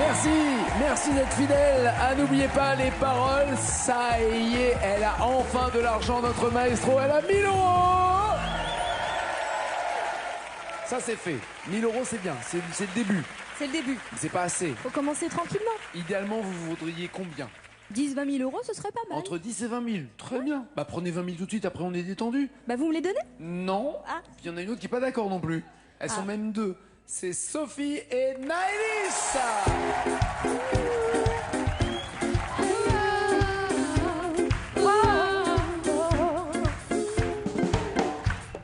Merci, merci d'être fidèle. Ah, n'oubliez pas les paroles. Ça y est, elle a enfin de l'argent, notre maestro. Elle a 1000 euros. Ça, c'est fait. 1000 euros, c'est bien. C'est le début. C'est le début. C'est pas assez. Faut commencer tranquillement. Idéalement, vous voudriez combien? 10-20 000 euros, ce serait pas mal. Entre 10 et 20 000. Très bien. Bah, prenez 20 000 tout de suite, après on est détendu. Bah, vous me les donnez? Non. Ah. Puis il y en a une autre qui est pas d'accord non plus. Elles sont même deux. C'est Sophie et Naëlys.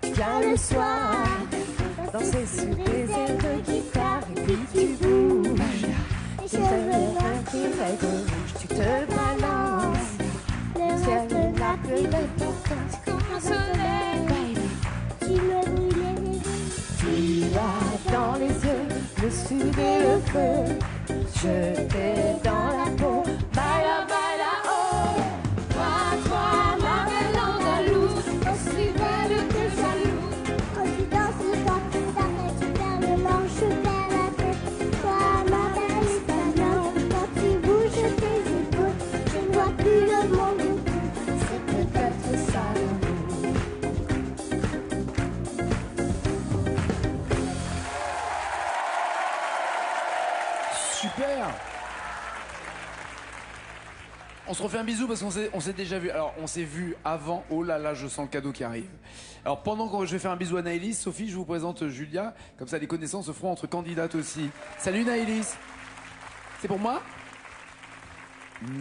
Viens le soir, danser sur des airs de guitare et puis tu bouges. Les cheveux noirs qui rêvent de rouge, tu te balances. Le reste n'a plus de ton corps comme un soleil. Tu me brûlais les yeux. Tu as dans les yeux le sud et le feu. Je t'ai dans la peau. Baila, baila, oh. Toi, ma belle andalouse, aussi belle que jalouse. Quand tu danses, quand tu t'arrêtes, tu perds le manche, tu perds la tête. Toi, ma belle espagnole, quand tu bouges tes épaules, je ne vois plus le monde. C'est peut-être ça. Super. On se refait un bisou parce qu'on s'est déjà vu. Alors, on s'est vu avant. Oh là là, je sens le cadeau qui arrive. Alors, pendant que je vais faire un bisou à Naëlys, Sophie, je vous présente Julia. Comme ça, les connaissances se feront entre candidates aussi. Salut Naëlys. C'est pour moi?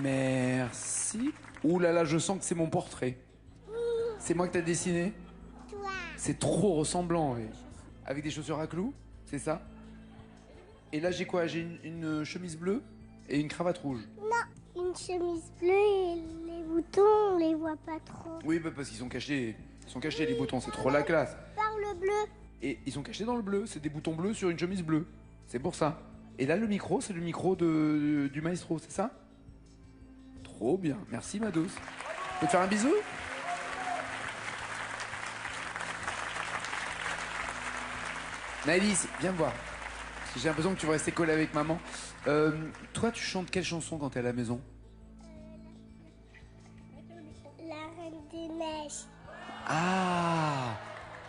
Merci. Oh là là, je sens que c'est mon portrait. C'est moi que t'as dessiné? Toi. C'est trop ressemblant. Oui. Avec des chaussures à clous? C'est ça? Et là, j'ai quoi? J'ai une chemise bleue et une cravate rouge. Non, une chemise bleue et les boutons, on les voit pas trop. Oui, bah parce qu'ils sont cachés. Ils sont cachés, les boutons. C'est trop la classe. Par le bleu. Et ils sont cachés dans le bleu. C'est des boutons bleus sur une chemise bleue. C'est pour ça. Et là, le micro, c'est le micro du maestro, c'est ça? Trop bien. Merci, ma douce. Je peux te faire un bisou? Naëlys, viens me voir. Parce que j'ai l'impression que tu vas rester collé avec maman. Toi, tu chantes quelle chanson quand t'es à la maison? La Reine des Neiges. Ah!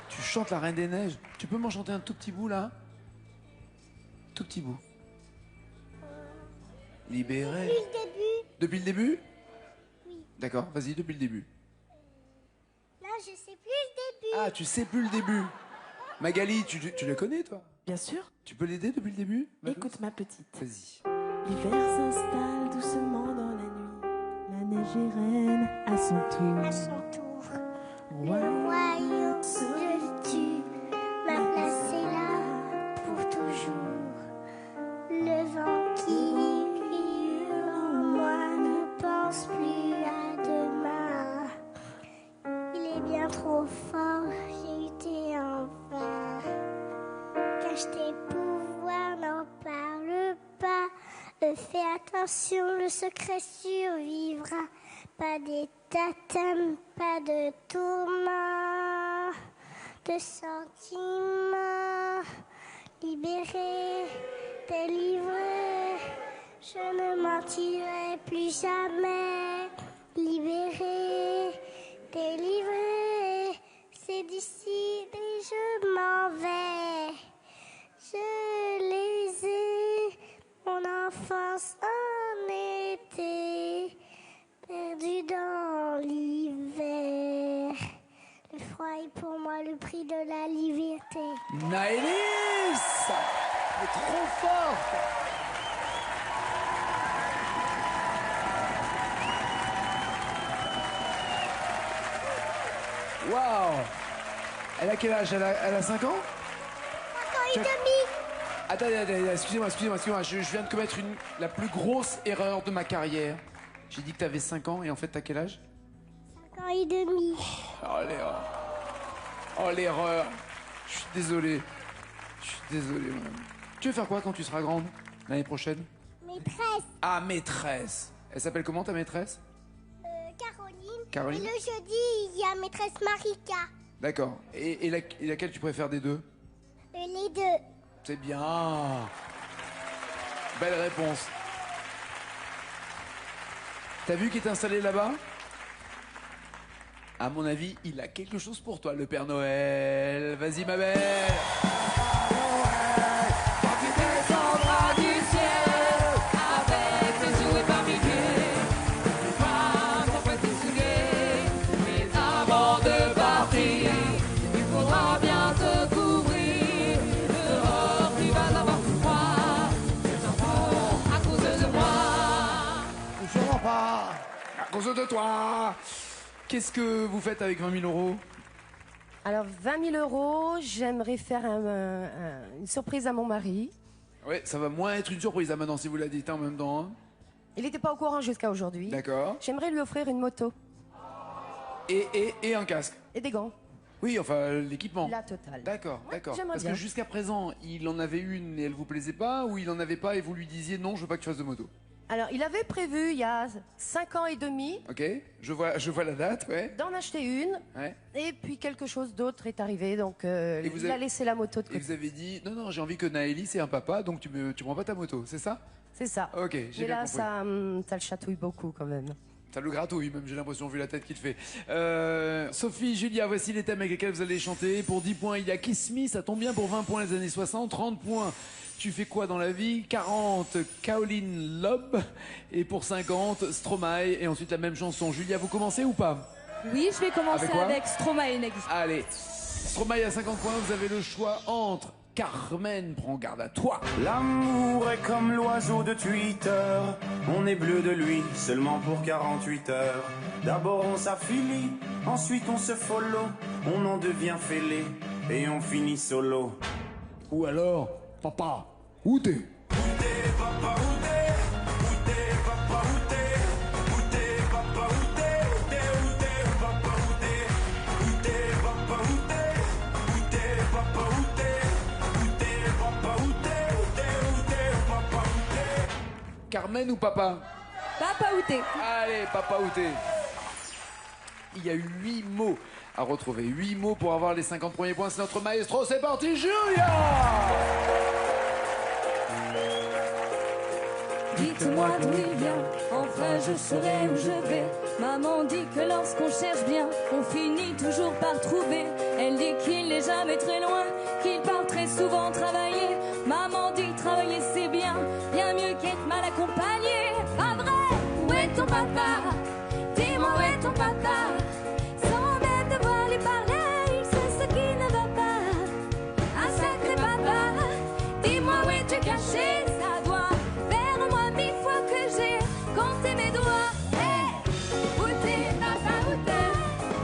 Tu chantes la Reine des Neiges. Tu peux m'en chanter un tout petit bout, là? Tout petit bout. Libéré. Depuis le début. Depuis le début? Oui. D'accord, vas-y, depuis le début. Là, je sais plus le début. Ah, tu sais plus le début. Magali, tu le connais, toi? Bien sûr. Tu peux l'aider depuis le début? Écoute ma petite. Vas-y. L'hiver s'installe doucement dans la nuit. La neige est reine à son tour. À son tour. Ouais. Le royaume de tu m'a placé là pour toujours. Le vent qui crie en moi ne pense plus à demain. Il est bien trop fort, j'ai eu tes envers. Cache tes pouvoirs, n'en parle pas. Fais attention, le secret survivra. Pas d'état-thème, pas de tourment, de sentiments. Libéré, délivré, je ne mentirai plus jamais. Libéré, délivré, c'est d'ici et je m'en vais. Je les ai, mon enfance en été, perdu dans l'hiver. Le froid est pour moi le prix de la liberté. Naëlys! Elle est trop forte! Waouh! Elle a quel âge? Elle a 5 ans? 5 ans et demi. Attends, excusez-moi. Je viens de commettre la plus grosse erreur de ma carrière. J'ai dit que t'avais 5 ans et en fait t'as quel âge? 5 ans et demi. Oh l'erreur. Oh l'erreur. Je suis désolé. Madame. Tu veux faire quoi quand tu seras grande? L'année prochaine? Maîtresse. Ah, maîtresse. Elle s'appelle comment ta maîtresse? Caroline. Caroline. Et le jeudi, il y a maîtresse Marika. D'accord. Et laquelle tu préfères des deux? Les deux. C'est bien. Belle réponse. T'as vu qui est installé là-bas? À mon avis, il a quelque chose pour toi, le Père Noël. Vas-y, ma belle. À cause de toi. Qu'est-ce que vous faites avec 20 000 euros? Alors, 20 000 euros, j'aimerais faire une surprise à mon mari. Ouais, ça va moins être une surprise là maintenant si vous la dites en même temps. Hein. Il n'était pas au courant jusqu'à aujourd'hui. D'accord. J'aimerais lui offrir une moto. Et un casque. Et des gants. Oui, enfin l'équipement. La totale. D'accord, Ouais, d'accord. j'aimerais Parce bien. que jusqu'à présent, il en avait une et elle vous plaisait pas, ou il en avait pas et vous lui disiez non, je veux pas que tu fasses de moto. Alors, il avait prévu, il y a 5 ans et demi, Ok, je vois la date, ouais. d'en acheter une. Ouais. Et puis quelque chose d'autre est arrivé, donc vous il a avez- laissé la moto de Et côté. vous avez dit non, j'ai envie que Naëli c'est un papa, donc tu prends pas ta moto, c'est ça? C'est ça. Ok, j'ai Mais bien là, compris. ça le chatouille beaucoup quand même. Ça le gratouille même, j'ai l'impression, vu la tête qu'il fait. Sophie, Julia, voici les thèmes avec lesquels vous allez chanter. Pour 10 points, il y a Kiss Me, ça tombe bien. Pour 20 points, les années 60. 30 points, Tu fais quoi dans la vie? 40, Kaolin Lob. Et pour 50, Stromae. Et ensuite la même chanson. Julia, vous commencez ou pas? Oui, je vais commencer Avec quoi avec Stromae Next. Allez, Stromae à 50 points, vous avez le choix entre Carmen, prends garde à toi. L'amour est comme l'oiseau de Twitter. On est bleu de lui seulement pour 48 heures. D'abord on s'affilie, ensuite on se follow. On en devient fêlé et on finit solo. Ou alors, papa, où t'es? Carmen ou papa? Papa ou thé? Allez, papa ou thé? Il y a 8 mots à retrouver. 8 mots pour avoir les 50 premiers points. C'est notre maestro. C'est parti, Julia! Dites-moi d'où il vient, enfin je saurai où je vais. Maman dit que lorsqu'on cherche bien, on finit toujours par trouver. Elle dit qu'il n'est jamais très loin, qu'il part très souvent travailler. Maman dit travailler c'est bien, bien mieux qu'être mal accompagné. Pas vrai? Où est ton papa? Dis-moi où est ton papa? Sans même devoir lui parler, il sait ce qui ne va pas. Un sacré papa, dis-moi où es-tu caché? Ça doit faire au moins 1000 fois que j'ai compté mes doigts. Hey! Où t'es papa, où t'es?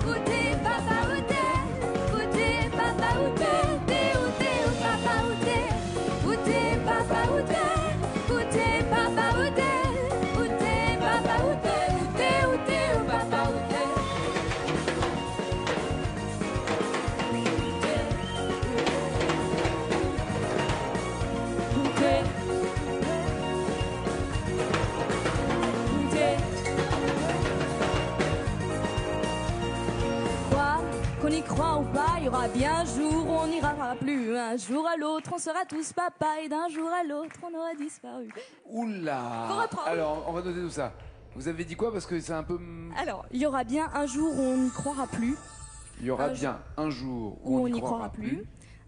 Où t'es papa, où t'es? Où t'es papa, où t'es? Où t'es, où papa, où t'es? Où t'es papa, où t'es? Où t'es papa, où t'es? Où t'es papa, où t'es? Où t'es, où papa, où t'es? Quoi qu'on y croit ou pas, il y aura bien un jour où on n'ira plus. Un jour à l'autre, on sera tous papa et d'un jour à l'autre, on aura disparu. Oula! Faut reprendre. Alors, on va noter tout ça. Vous avez dit quoi? Parce que c'est un peu... Alors, il y aura bien un jour où on n'y croira plus, Il y aura un bien un jour où on n'y croira plus.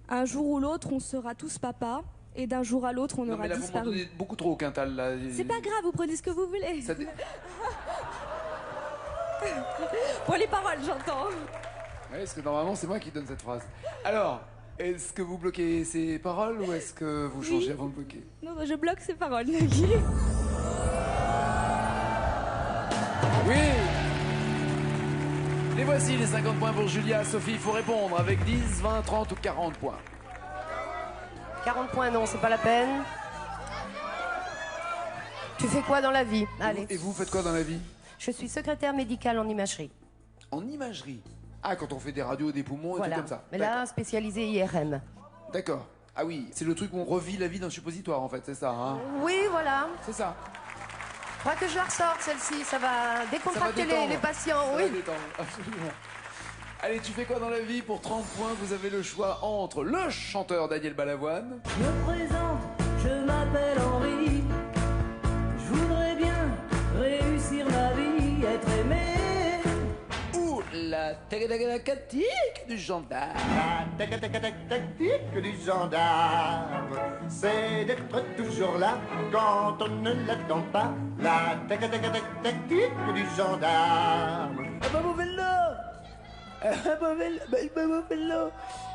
Un jour ou l'autre, on sera tous papa et d'un jour à l'autre, on Non aura mais là, vous m'en disparu. donnez beaucoup trop au quintal, là. C'est pas grave, vous prenez ce que vous voulez. Ça dé- Pour les paroles, j'entends. Ouais, parce que normalement, c'est moi qui donne cette phrase. Alors, est-ce que vous bloquez ces paroles ou est-ce que vous changez avant de bloquer? Non, je bloque ces paroles, Nagui. Oui! Les voici les 50 points pour Julia. Sophie, il faut répondre avec 10, 20, 30 ou 40 points. 40 points, non, c'est pas la peine. Tu fais quoi dans la vie? Allez. Et vous faites quoi dans la vie? Je suis secrétaire médicale en imagerie. En imagerie. Ah, quand on fait des radios, des poumons et Voilà. tout comme ça. Mais là, spécialisée IRM. D'accord. Ah oui, c'est le truc où on revit la vie d'un suppositoire en fait, c'est ça, hein? Oui, voilà. C'est ça. Faudra que je la ressorte, celle-ci. Ça va décontracter détendre. les patients. Ça Oui. va détendre, absolument. Allez, tu fais quoi dans la vie? Pour 30 points, vous avez le choix entre le chanteur Daniel Balavoine. Je me présente, Je m'appelle Henri. Je voudrais bien réussir ma vie, être aimé. Ou la tactique du gendarme. La tactique du gendarme, c'est d'être toujours là quand on ne l'attend pas. La tactique du gendarme.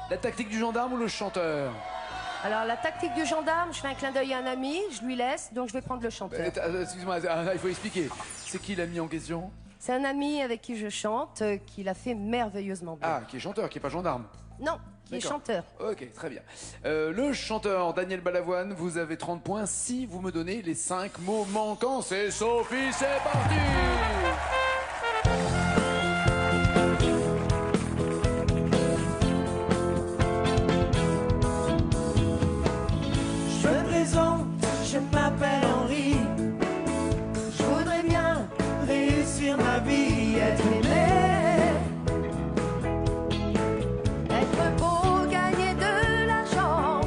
La tactique du gendarme ou le chanteur? Alors, la tactique du gendarme, je fais un clin d'œil à un ami, je lui laisse, donc je vais prendre le chanteur. Excuse-moi, il faut expliquer. C'est qui l'ami en question? C'est un ami avec qui je chante, qui l'a fait merveilleusement bien. Ah, qui est chanteur, qui est pas gendarme. Non, qui est D'accord. chanteur. Ok, très bien. Le chanteur Daniel Balavoine, vous avez 30 points si vous me donnez les 5 mots manquants. C'est Sophie, c'est parti! Je me présente, je m'appelle Henri. Je voudrais bien réussir ma vie, être aimé. Être beau, gagner de l'argent,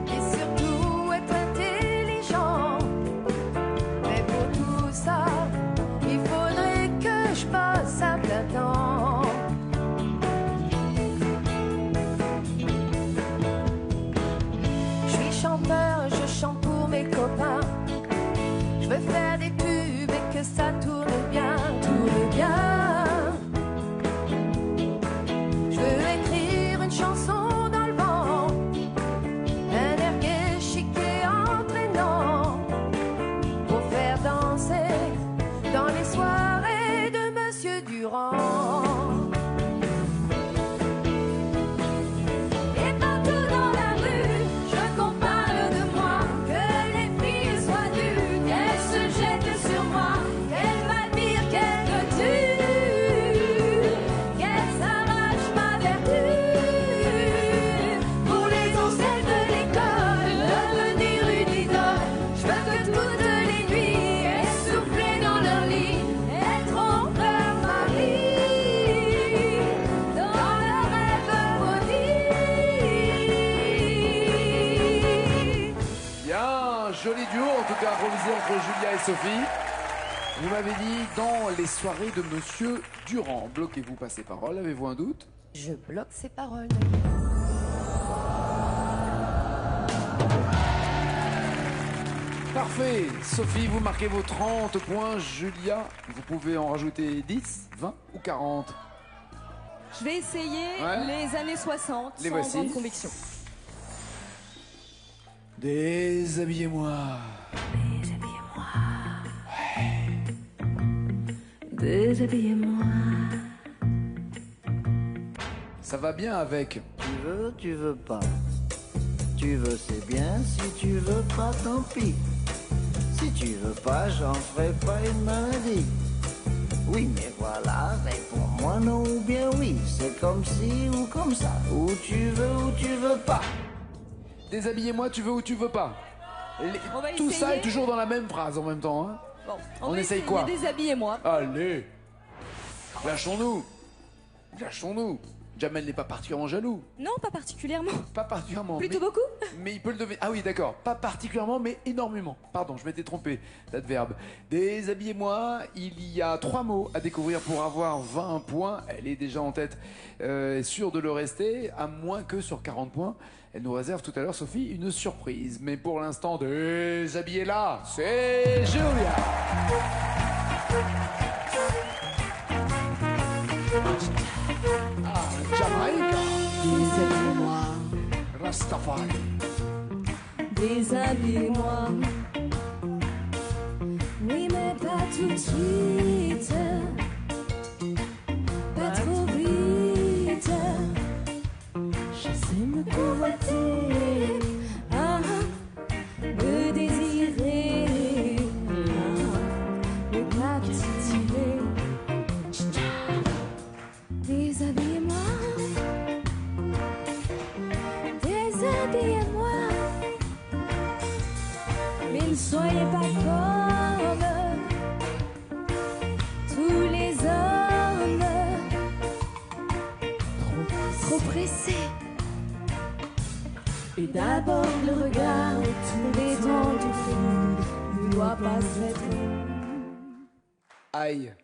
et surtout être intelligent. Mais pour tout ça, il faudrait que je passe à plein temps. Je suis chanteur, je chante pour mes copains. Je veux faire des pubs et que ça tourne bien, tourne bien. Je veux écrire une chanson dans le vent, un air gai, chic et entraînant, pour faire danser dans les soirées de Monsieur Durand. Et partout dans la rue, je compare de moi, que les filles soient nues, qu'elles se jettent sur moi, qu'elles m'admirent, qu'elles me tuent, qu'elles s'arrachent ma vertu. Pour les ancêtres de l'école, devenir une idole, je veux que toutes les nuits, essoufflées dans leur lit, elles trompent leur mari, dans leurs rêves maudits. Bien, joli duo, en tout cas improvisé entre Julia et Sophie. Vous m'avez dit dans les soirées de Monsieur Durand. Bloquez-vous pas ces paroles, avez-vous un doute? Je bloque ces paroles. Parfait. Sophie, vous marquez vos 30 points. Julia, vous pouvez en rajouter 10, 20 ou 40. Je vais essayer Ouais. les années 60 Les sans voici. grande conviction. Déshabillez-moi. Déshabillez-moi. Ça va bien avec. Tu veux pas. Tu veux, c'est bien. Si tu veux pas, tant pis. Si tu veux pas, j'en ferai pas une maladie. Oui, mais voilà, réponds-moi non ou bien oui. C'est comme ci ou comme ça. Ou tu veux pas. Déshabillez-moi, tu veux ou tu veux pas. On va Tout ça essayer. est toujours dans la même phrase en même temps. Hein. Bon, On va essaye essayer. quoi? Déshabillez-moi. Allez. Lâchons-nous. Lâchons-nous. Jamel n'est pas particulièrement jaloux. Non, pas particulièrement. Pas particulièrement. Plutôt mais- beaucoup. Mais il peut le deviner. Ah oui, d'accord. Pas particulièrement, mais énormément. Pardon, je m'étais trompé d'adverbe. Déshabillez-moi. Il y a 3 mots à découvrir pour avoir 20 points. Elle est déjà en tête, sûre de le rester, à moins que sur 40 points. Elle nous réserve tout à l'heure, Sophie, une surprise. Mais pour l'instant, déshabillez-la. C'est Julia. Ah, Jamaïque. Déshabillez-moi. Rastafari. Déshabillez-moi. Oui, mais pas tout de suite. Pas trop vite. Je sais me convoiter. Ah, me désirer. Ah, me captiver. Déshabillez-moi. Déshabillez-moi. Mais ne soyez pas comme tous les hommes, trop pressés. Et d'abord le regard, détend du fil, ne doit pas être. Aïe.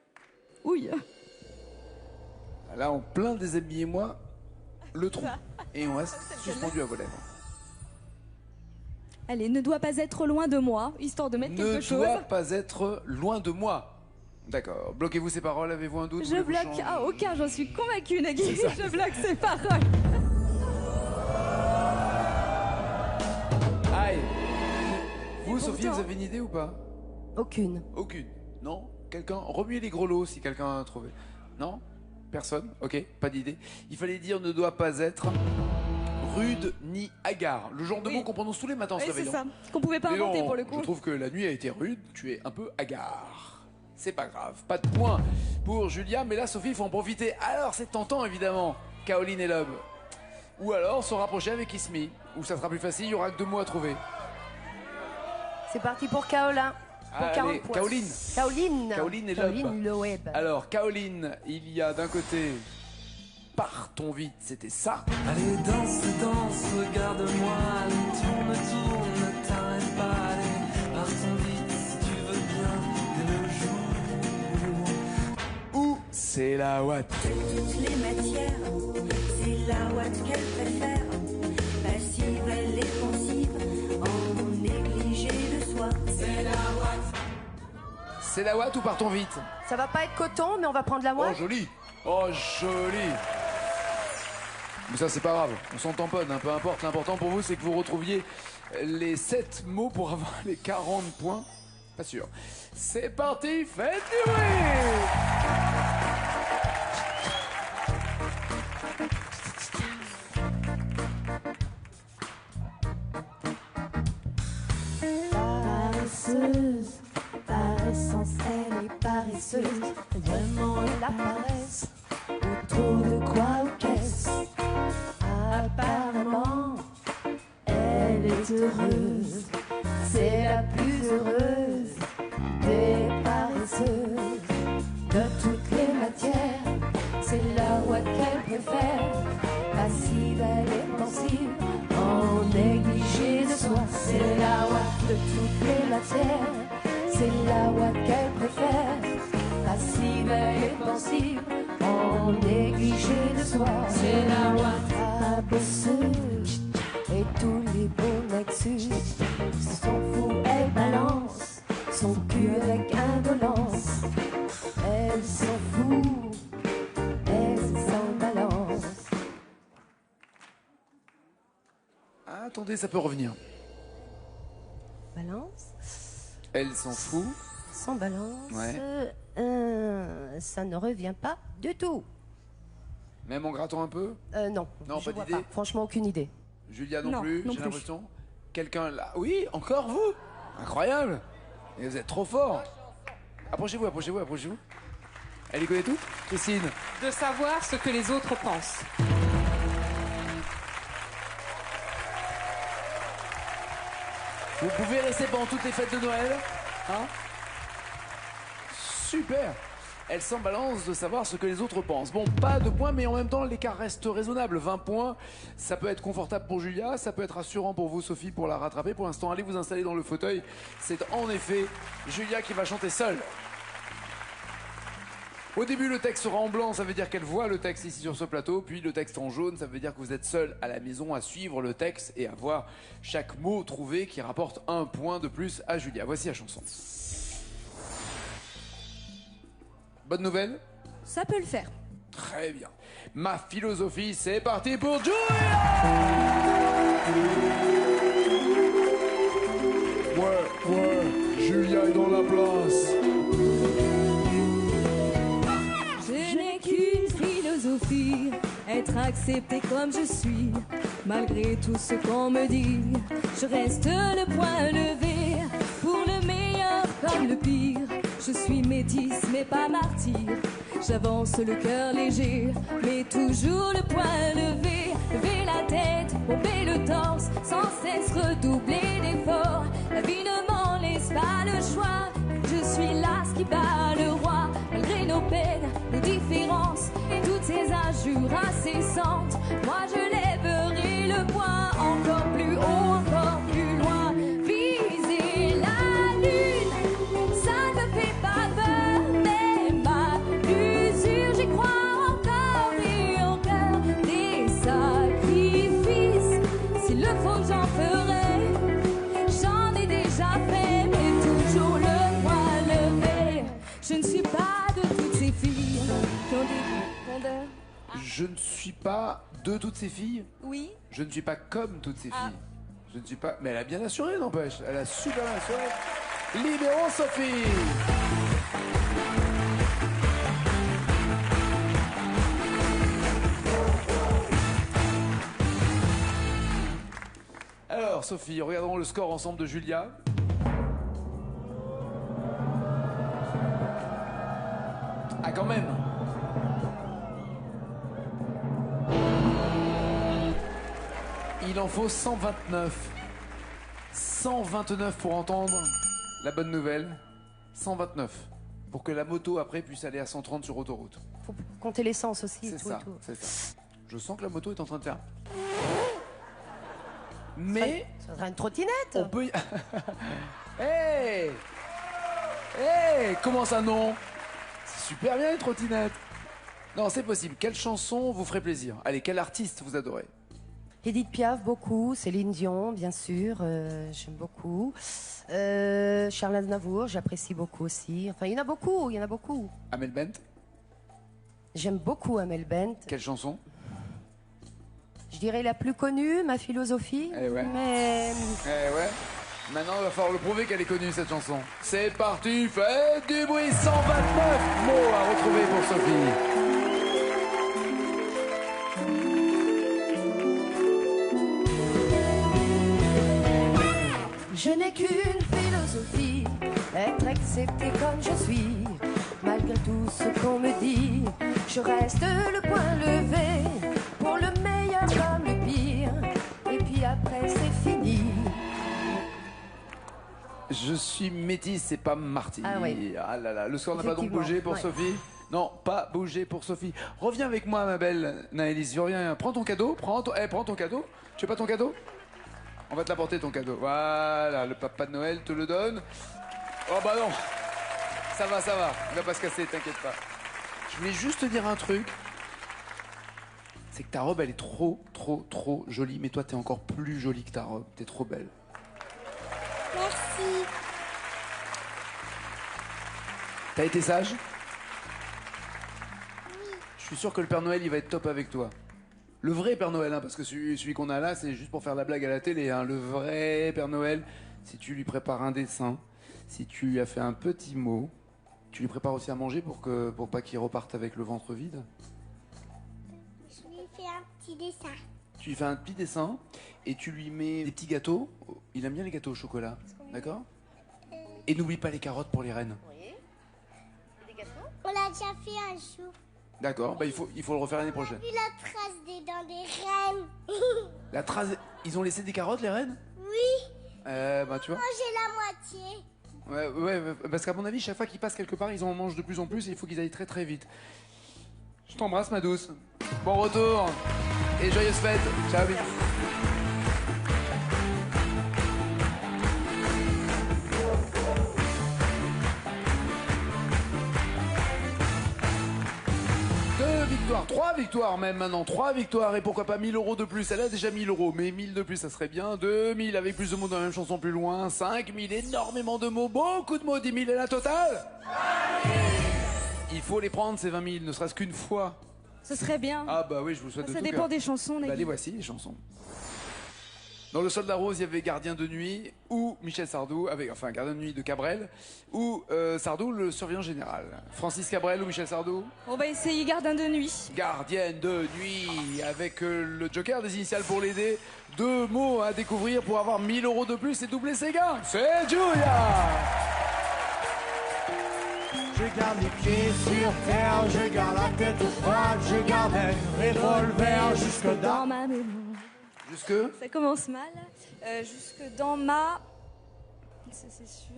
Ouille. Là, en plein déshabillez-moi, le trou. Et on reste suspendu à vos lèvres. Allez, ne doit pas être loin de moi, histoire de mettre quelque chose. Ne doit pas être loin de moi. D'accord. Bloquez-vous ces paroles, avez-vous un doute? Je Voulez-vous bloque. changer? Ah, aucun, j'en suis convaincue, Nagui. Je bloque ces paroles. Aïe. Vous, Et Sophie, pourtant- vous avez une idée ou pas? Aucune. Aucune. Non? Quelqu'un? Remuez les gros lots si quelqu'un a trouvé. Non? Personne? Ok, pas d'idée. Il fallait dire ne doit pas être rude ni hagard. Le genre de Oui. mot qu'on prononce tous les matins en se Oui, c'est réveillant. ça. Qu'on pouvait pas Mais inventer non, pour le coup. Je trouve que la nuit a été rude, tu es un peu hagard. C'est pas grave, pas de point pour Julia, mais là Sophie, il faut en profiter. Alors c'est tentant évidemment, Caroline et Lob. Ou alors se rapprocher avec Ismi, où ça sera plus facile, il y aura que 2 mots à trouver. C'est parti pour Kaola. Pour Allez, 40 points. Caroline. Caroline. Caroline et Caroline Loeb. Alors Caroline, il y a d'un côté Partons vite, c'était ça. Allez, danse, danse, regarde-moi, allez, tourne, tourne, ne t'arrête pas, allez, partons vite si tu veux bien, dès le jour. Ou c'est la Watt. Toutes les matières, c'est la Watt qu'elle préfère. Passive, elle est pensive, en négligé de soi. C'est la Watt. C'est la Watt ou Partons vite? Ça va pas être coton, mais on va prendre la Oh voix. joli. Oh joli. Mais ça c'est pas grave, on s'en tamponne, hein, peu importe. L'important pour vous c'est que vous retrouviez les 7 mots pour avoir les 40 points. Pas sûr. C'est parti, faites du bruit. Paresseuse, par essence, elle est paresseuse. Vraiment la paresse, autour de quoi ou qu'est-ce? Apparemment, elle est heureuse. C'est la plus heureuse des paresseuses. De toutes les matières, c'est la Watt qu'elle préfère. Passive, elle est pensive, en négligé de soi. C'est la Watt de toutes les matières, c'est la Watt qu'elle préfère. Passive, elle est pensive, en négligé de soi. C'est la Watt bosseuse, et tous les beaux mecs s'en fout, elle balance son cul avec indolence. Elle s'en fout, elle s'en balance. Ah, attendez, ça peut revenir. Balance, Elle s'en fout. sans balance, Ouais. ça ne revient pas du tout. Même en grattant un peu. Non, Non, je pas vois d'idée. pas. Franchement, aucune idée. Julia non, Non, plus, non j'ai plus. l'impression. Quelqu'un là. Oui, encore vous. Incroyable. Et vous êtes trop fort. Approchez-vous, approchez-vous, approchez-vous. Elle y connaît tout? Christine. De savoir ce que les autres pensent. Vous pouvez rester pendant toutes les fêtes de Noël. Hein? Super. Elle s'en balance de savoir ce que les autres pensent. Bon, pas de points, mais en même temps, l'écart reste raisonnable. 20 points, ça peut être confortable pour Julia, ça peut être rassurant pour vous, Sophie, pour la rattraper. Pour l'instant, allez vous installer dans le fauteuil. C'est en effet Julia qui va chanter seule. Au début, le texte sera en blanc, ça veut dire qu'elle voit le texte ici sur ce plateau. Puis le texte en jaune, ça veut dire que vous êtes seul à la maison à suivre le texte et à voir chaque mot trouvé qui rapporte 1 point de plus à Julia. Voici la chanson. Bonne nouvelle? Ça peut le faire. Très bien. Ma philosophie, c'est parti pour Julia! Ouais, Julia est dans la place. Je n'ai qu'une philosophie, être accepté comme je suis. Malgré tout ce qu'on me dit, je reste le poing levé. Pour le meilleur comme le pire, je suis métisse mais pas martyr. J'avance le cœur léger, mais toujours le poing levé. Lever la tête, pomper le torse, sans cesse redoubler d'efforts. La vie ne m'en laisse pas le choix, je suis là ce qui bat le roi. Malgré nos peines, nos différences et toutes ces injures incessantes, moi je lèverai le poing encore plus j'en ferai. J'en ai déjà fait, mais toujours le poing levé. Je ne suis pas de toutes ces filles qui ont des rondeurs. Je ne suis pas de toutes ces filles. Oui. Je ne suis pas comme toutes ces filles. Ah. Je ne suis pas. Mais elle a bien assuré, n'empêche. Elle a super bien assuré. Libérons Sophie. Alors, Sophie, regardons le score ensemble de Julia. Ah, quand même. Il en faut 129. 129 pour entendre la bonne nouvelle. 129. Pour que la moto, après, puisse aller à 130 sur autoroute. Faut compter l'essence aussi. C'est tout ça, et tout. c'est ça. Je sens que la moto est en train de faire... Mais... Ça sera une trottinette. On peut y... Hey Hey Comment ça, non? C'est super bien, une trottinette. Non, c'est possible. Quelle chanson vous ferait plaisir? Allez, quel artiste vous adorez? Edith Piaf, beaucoup. Céline Dion, bien sûr. J'aime beaucoup. Charles Aznavour, j'apprécie beaucoup aussi. Enfin, il y en a beaucoup, il y en a beaucoup. Amel Bent? J'aime beaucoup Amel Bent. Quelle chanson? Je dirais la plus connue, Ma philosophie. Eh ouais. Mais Eh ouais. Maintenant, il va falloir le prouver qu'elle est connue, cette chanson. C'est parti, faites du bruit. 129 mots à retrouver pour Sophie. je n'ai qu'une philosophie, être accepté comme je suis. Malgré tout ce qu'on me dit, je reste le poing levé, pour le meilleur comme le pire. Et puis après, c'est fini. Je suis métis, c'est pas Marty. Ah oui. Ah là là, le score n'a pas donc Effectivement, bougé pour ouais. Sophie. Non, pas bougé pour Sophie. Reviens avec moi, ma belle Naëlys. Reviens, prends ton cadeau. Prends ton cadeau. Tu veux pas ton cadeau? On va te l'apporter, ton cadeau. Voilà, le papa de Noël te le donne. Oh bah non. Ça va. Il va pas se casser, t'inquiète pas. Je voulais juste te dire un truc. C'est que ta robe, elle est trop jolie. Mais toi, t'es encore plus jolie que ta robe. T'es trop belle. Merci. T'as été sage? Je suis sûr que le Père Noël, il va être top avec toi. Le vrai Père Noël, hein, parce que celui qu'on a là, c'est juste pour faire la blague à la télé. Hein. Le vrai Père Noël, si tu lui prépares un dessin, si tu lui as fait un petit mot, tu lui prépares aussi à manger pour pas qu'il reparte avec le ventre vide. Je lui ai fait un petit dessin. Tu lui fais un petit dessin et tu lui mets des petits gâteaux. Il aime bien les gâteaux au chocolat, d'accord? Et n'oublie pas les carottes pour les reines. Oui. Et des gâteaux? On l'a déjà fait un jour. D'accord, bah il faut le refaire l'année prochaine. Vu la trace des dents des reines. La trace... Ils ont laissé des carottes, les reines? Oui. Bah tu vois. Manger la moitié. Ouais, parce qu'à mon avis, chaque fois qu'ils passent quelque part, ils en mangent de plus en plus et il faut qu'ils aillent très vite. Je t'embrasse, ma douce. Bon retour et joyeuses fêtes. Ciao, bisous. Trois victoires même maintenant, 3 victoires et pourquoi pas 1000 € de plus. Elle a déjà 1000 €, mais 1000 de plus ça serait bien. 2000 avec plus de mots dans la même chanson plus loin. 5000, énormément de mots, beaucoup de mots. 10 000 et la totale. Il faut les prendre ces 20 000, ne serait-ce qu'une fois. Ce serait bien. Ah bah oui, je vous le souhaite de Ça tout dépend cœur. des chansons, Bah, les voici les chansons. Dans Le Soldat Rose, il y avait Gardien de nuit ou Michel Sardou, enfin Gardien de nuit de Cabrel, ou Sardou, le surveillant général. Francis Cabrel ou Michel Sardou? On va essayer Gardien de nuit. Gardienne de nuit, avec le joker des initiales pour l'aider. 2 mots à découvrir pour avoir 1000 € de plus et doubler ses gains. C'est Julia! Je garde les pieds sur terre, je garde la tête froide, je garde un revolver jusque dans ma mémoire. Jusque? Ça commence mal. Jusque dans ma... Ça, c'est sûr.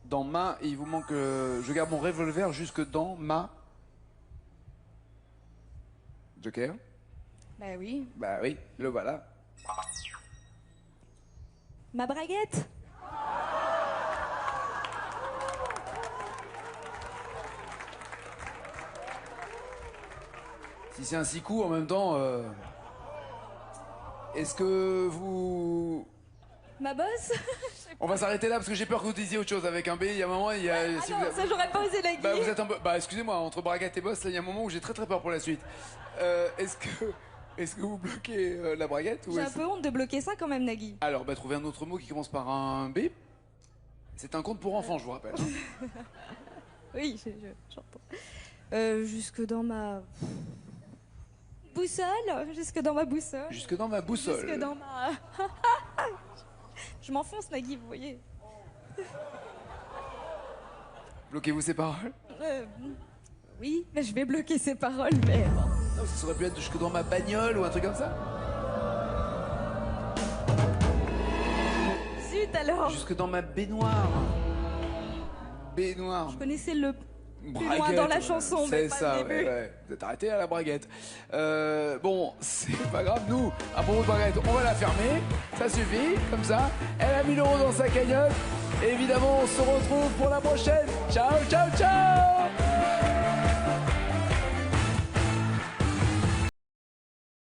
Dans ma, il vous manque... je garde mon revolver jusque dans ma... Joker? Bah oui. Bah oui, le voilà. Ma braguette. Si c'est un 6 coups en même temps... est-ce que vous... Ma bosse? On va s'arrêter là parce que j'ai peur que vous disiez autre chose avec un B. Il y a un moment, il y a... Ah non, ça j'aurais pas osé, Nagui. Bah, vous êtes un peu... Bah, excusez-moi, entre braguette et boss, il y a un moment où j'ai très peur pour la suite. Est-ce que vous bloquez la braguette ou J'ai un peu honte de bloquer ça quand même, Nagui. Alors, bah, trouvez un autre mot qui commence par un B. C'est un conte pour enfants, je vous rappelle. Oui, j'entends. Jusque dans ma... boussole. Jusque dans ma boussole. Jusque dans ma boussole. Jusque dans ma... Je m'enfonce, Nagui, vous voyez. Bloquez-vous ces paroles? Oui, mais je vais bloquer ces paroles, mais... Non, ça aurait pu être jusque dans ma bagnole ou un truc comme ça. Zut alors. Jusque dans ma baignoire. Baignoire. Je connaissais le... plus loin Braguette, dans la chanson, mais c'est pas ça, le début. ouais. Vous êtes arrêté à la braguette. Bon, c'est pas grave, nous, à propos de braguette, on va la fermer. Ça suffit, comme ça. Elle a 1000 € dans sa cagnotte. Et évidemment, on se retrouve pour la prochaine. Ciao, ciao, ciao!